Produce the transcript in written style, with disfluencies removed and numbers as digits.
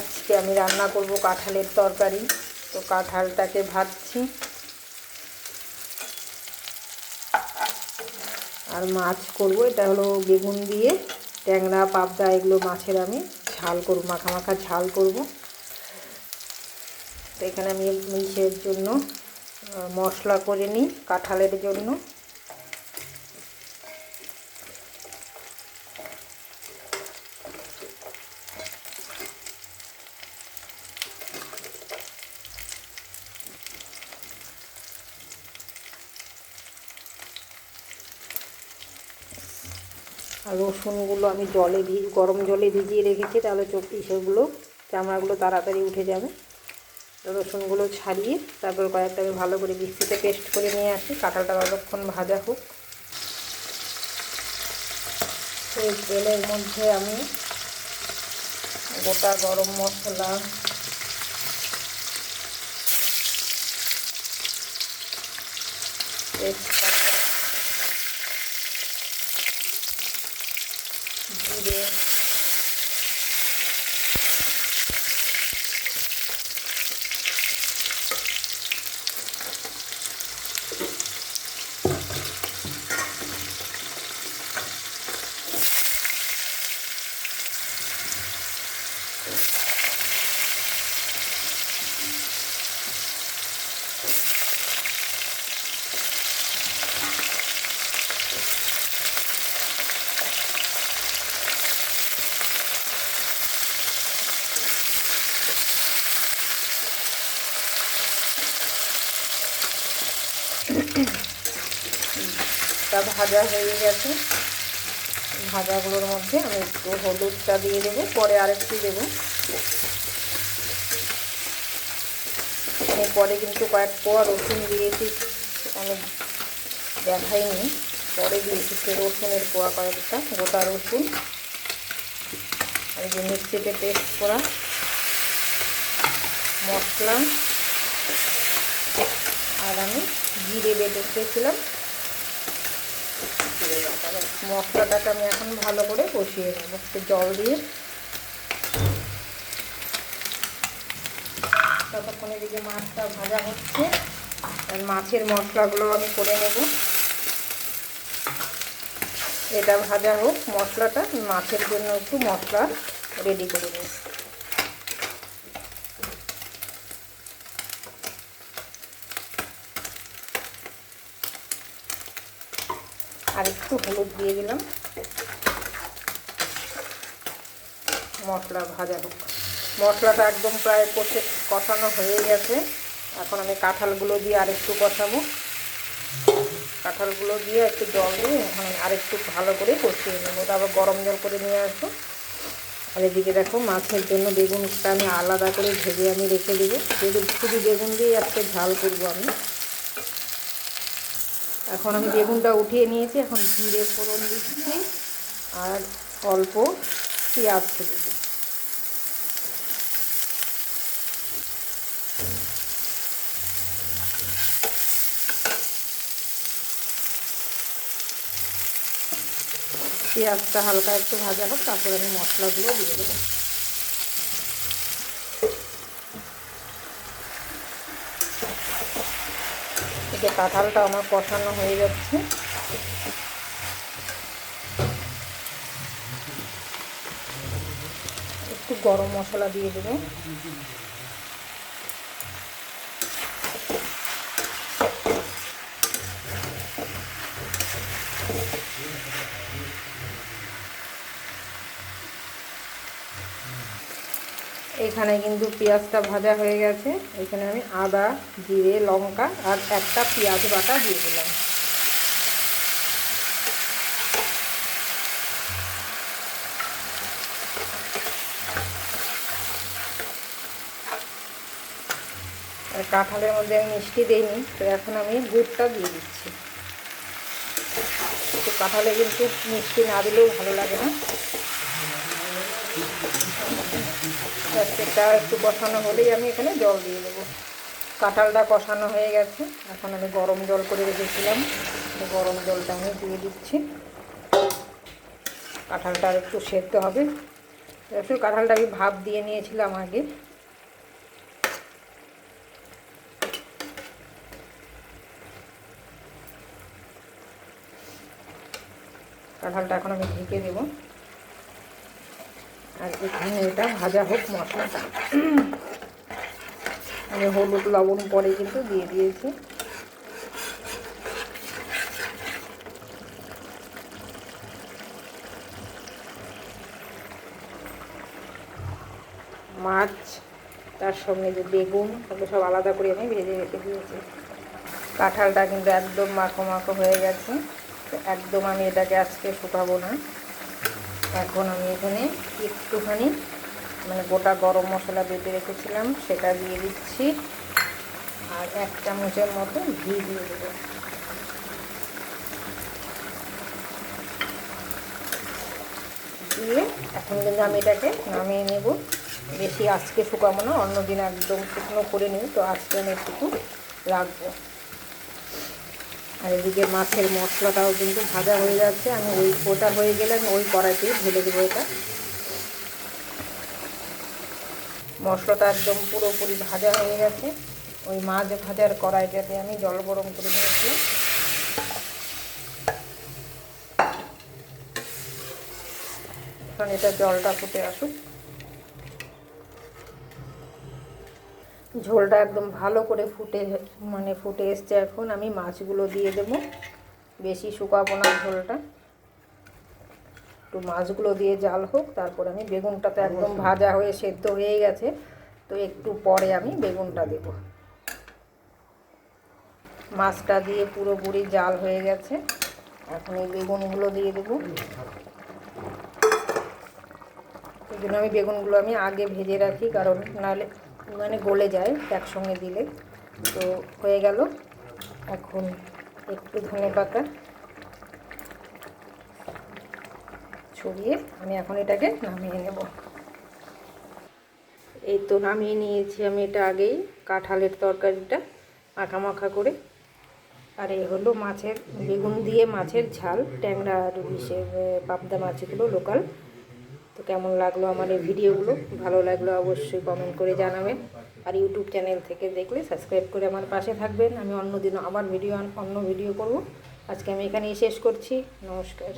আজকে আমি রান্না করব কাঁঠালের তরকারি। তো কাঁঠালটাকে ভাজছি, আর মাছ করব। এটা হলো বেগুন দিয়ে, ট্যাংরা পাবদা এগুলো মাছের আমি ঝাল করব, মাখা মাখা ঝাল করব। তো এখানে আমি ইসের জন্য মশলা করে নিই কাঁঠালের জন্য। আর রসুনগুলো আমি গরম জলে ভিজিয়ে রেখেছি, তাহলে সেগুলো চামড়াগুলো তাড়াতাড়ি উঠে যাবে। তো রসুনগুলো ছাড়িয়ে তারপর কয়েকটাকে ভালো করে মিক্সিতে পেস্ট করে নিয়ে আসি। কাঁঠালটা ততক্ষণ ভাজা হোক। এই তেলের মধ্যে আমি গোটা গরম মশলা, তেজপাতা, জিরে, তা ভাজা হয়ে গেছে। ভাজাগুলোর মধ্যে আমি একটু হলুদটা দিয়ে দেবো, পরে আরেকটু দেবো। পরে কিন্তু কয়েক কোয়া রসুন দিয়েছি, আমি দেখাইনি, পরে দিয়েছি সে রসুনের কোয়া কয়েকটা, গোটা রসুন। আর যে মিক্সিতে পেস্ট করা মশলা, আর আমি জিরে বেটে রেখেছিলাম। মশলাটাকে আমি এখন ভালো করে কষিয়ে নেব একটু জল দিয়ে। ততক্ষণ এদিকে মাছটা ভাজা হচ্ছে, আর মাছের মশলাগুলো আমি করে নেব। এটা ভাজা হোক মশলাটা, মাছের জন্য একটু মশলা রেডি করে নেব। আর একটু হলুদ দিয়ে দিলাম। মশলা ভাজা হোক। মশলাটা একদম প্রায় কষানো হয়ে গেছে। এখন আমি কাঁঠালগুলো দিয়ে আরেকটু কষাবো। কাঁঠালগুলো দিয়ে একটু জল দিয়ে এখন আরেকটু ভালো করে কষিয়ে নেবো। তারপর গরম জল করে নিয়ে আসবো। আর এদিকে দেখো মাছের জন্য বেগুনটা আমি আলাদা করে ভেজে আমি রেখে দেবো। শুধু বেগুন দিয়ে আজকে ঝাল করবো আমি। এখন আমি বেগুনটা উঠিয়ে নিয়েছি। এখন জিরে ফোড়ন দিচ্ছি আর অল্প পেঁয়াজ দেবো। পেঁয়াজটা হালকা একটু ভাজা হোক, তারপর আমি মশলাগুলো দিয়ে দেবো। এতে কাঁঠালটা আমার কষানো হয়ে যাচ্ছে। একটু গরম মশলা দিয়ে দেবো। এখানে কিন্তু পেঁয়াজটা ভাজা হয়ে গেছে। এখানে আমি আদা, জিরে, লঙ্কা আর একটা পেঁয়াজ বাটা দিয়ে দিলাম। আর কাঁঠালের মধ্যে আমি মিষ্টি দিইনি, তো এখন আমি গুড়টা দিয়ে দিচ্ছি। তো কাঁঠালে কিন্তু মিষ্টি না দিলেও ভালো লাগে না। এটা একটু কষানো হলেই আমি এখানে জল দিয়ে দেবো। কাঁঠালটা কষানো হয়ে গেছে। এখন আমি গরম জল করে রেখেছিলাম, গরম জলটা আমি দিয়ে দিচ্ছি। কাঁঠালটা আর একটু সেদ্ধ হবে, আসলে কাঁঠালটা আমি ভাপ দিয়ে নিয়েছিলাম আগে। কাঁঠালটা এখন আমি ঢেকে দেব, আর এখানে এটা ভাজা হোক মশলাটা। আমি হলুদ লবণ পরে কিন্তু দিয়ে দিয়েছি। মাছ তার সঙ্গে যে বেগুন ওগুলো সব আলাদা করে আমি ভেজে রেখে দিয়েছি। কাঁঠালটা কিন্তু একদম মাখো মাখো হয়ে গেছে, তো একদম আমি এটাকে আজকে শুকাবো না। এখন আমি এখানে একটুখানি মানে গোটা গরম মশলা বেটে রেখেছিলাম সেটা দিয়ে দিচ্ছি, আর 1 চামচের মতো ঘি দিয়ে দেবো। দিয়ে এখন কিন্তু আমি এটাকে নামিয়ে নেব। বেশি আজকে শুকাবো না, অন্যদিন একদম শুকনো করে নিই, তো আজকে আমি একটু রাখবো। আর এদিকে মাছের মশলাটাও কিন্তু ভাজা হয়ে যাচ্ছে। আমি ওটা হয়ে গেলে আমি ওই কড়াইতেই ঢেলে দেবো এটা। মশলাটা একদম পুরোপুরি ভাজা হয়ে গেছে। ওই মাছ ভাজার কড়াইটাতে আমি জল গরম করে নিয়েছিলাম। এখন এটা জলটা ফুটে আসুক। ঝোলটা একদম ভালো করে ফুটে এসছে। এখন আমি মাছগুলো দিয়ে দেবো, বেশি শুকাবো না ঝোলটা, একটু মাছগুলো দিয়ে জাল হোক। তারপর আমি বেগুনটা তো একদম ভাজা হয়ে সেদ্ধ হয়ে গেছে, তো একটু পরে আমি বেগুনটা দেব। মাছটা দিয়ে পুরোপুরি জাল হয়ে গেছে, এখন এই বেগুনগুলো দিয়ে দেবো। এই জন্য আমি বেগুনগুলো আগে ভেজে রাখি, কারণ নাহলে মানে গলে যায় একসঙ্গে দিলে। তো হয়ে গেল। এখন একটু ধনেপাতা ছড়িয়ে আমি এখন এটাকে নামিয়ে নেব। এই তো নামিয়ে নিয়েছি আমি এটা আগেই, কাঁঠালের তরকারিটা মাখা মাখা করে। আর এই হলো মাছের বেগুন দিয়ে মাছের ঝাল, ট্যাংরা আর পাবদা মাছগুলো লোকাল। তো কেমন লাগলো আমার এই ভিডিওগুলো? ভালো লাগলো অবশ্যই কমেন্ট করে জানাবেন। আর ইউটিউব চ্যানেল থেকে দেখলে সাবস্ক্রাইব করে আমার পাশে থাকবেন। আমি অন্য দিনও আবার অন্য ভিডিও করব। আজকে আমি এখানেই শেষ করছি। নমস্কার।